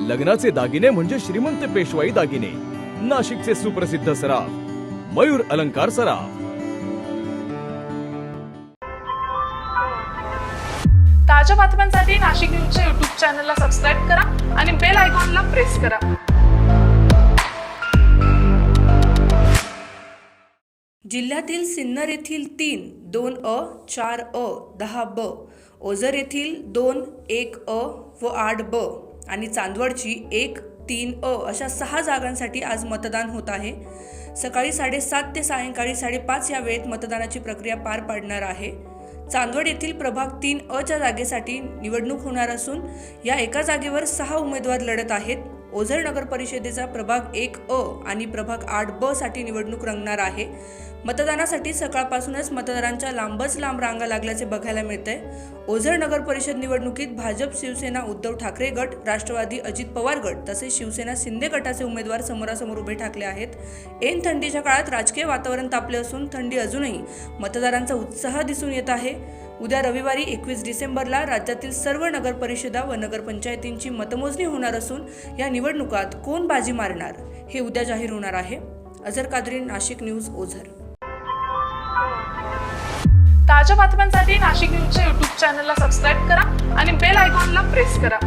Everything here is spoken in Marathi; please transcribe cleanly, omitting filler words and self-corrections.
लग्नाचे दागिने म्हणजे श्रीमंत पेशवाई दागिने, नाशिकचे सुप्रसिद्ध सराफ मयूर अलंकार सराफ। ताज्या बातम्यांसाठी नाशिक न्यूजच्या YouTube चॅनलला सबस्क्राईब करा आणि बेल आयकॉनला प्रेस करा। जिल्ह्यातील सिन्नर येथील 3, 2A, 4A, 10B, ओझर येथील 2, 1A व 8B आणि चांदवडची 1, 3A अशा 6 जागांसाठी आज मतदान होत आहे। सकाळी 7:30 ते सायंकाळी 5:30 या वेळेत मतदानाची प्रक्रिया पार पडणार आहे। चांदवड येथील प्रभाग 3A जागेसाठी निवडणूक होणार असून या एका जागेवर 6 उमेदवार लढत आहेत। ओझर नगर परिषदेचा प्रभाग 1A आणि प्रभाग 8B साठी निवडणूक रंगणार आहे। मतदानासाठी सकाळपासूनच मतदारांच्या लांबच लांब रांगा लागल्याचे बघायला मिळतंय। ओझर नगर परिषद निवडणुकीत भाजप, शिवसेना, उद्धव ठाकरे गट, राष्ट्रवादी अजित पवार गट तसेच शिवसेना शिंदे गटाचे उमेदवार समोरासमोर उभे ठाकले आहेत। ऐन थंडीच्या काळात राजकीय वातावरण तापले असून थंडी अजूनही मतदारांचा उत्साह दिसून येत आहे। उद्या रविवारी 21 डिसेंबरला राज्यातील सर्व नगर परिषदा व नगरपंचायतींची मतमोजणी होणार असून या निवडणुकात कोण बाजी मारणार हे उद्या जाहीर होणार आहे। अझर कादरी, नाशिक न्यूज, ओझर। ताज्या बातम्यांसाठी नाशिक न्यूजच्या YouTube चॅनलला सबस्क्राईब करा आणि बेल आयकॉनला प्रेस करा।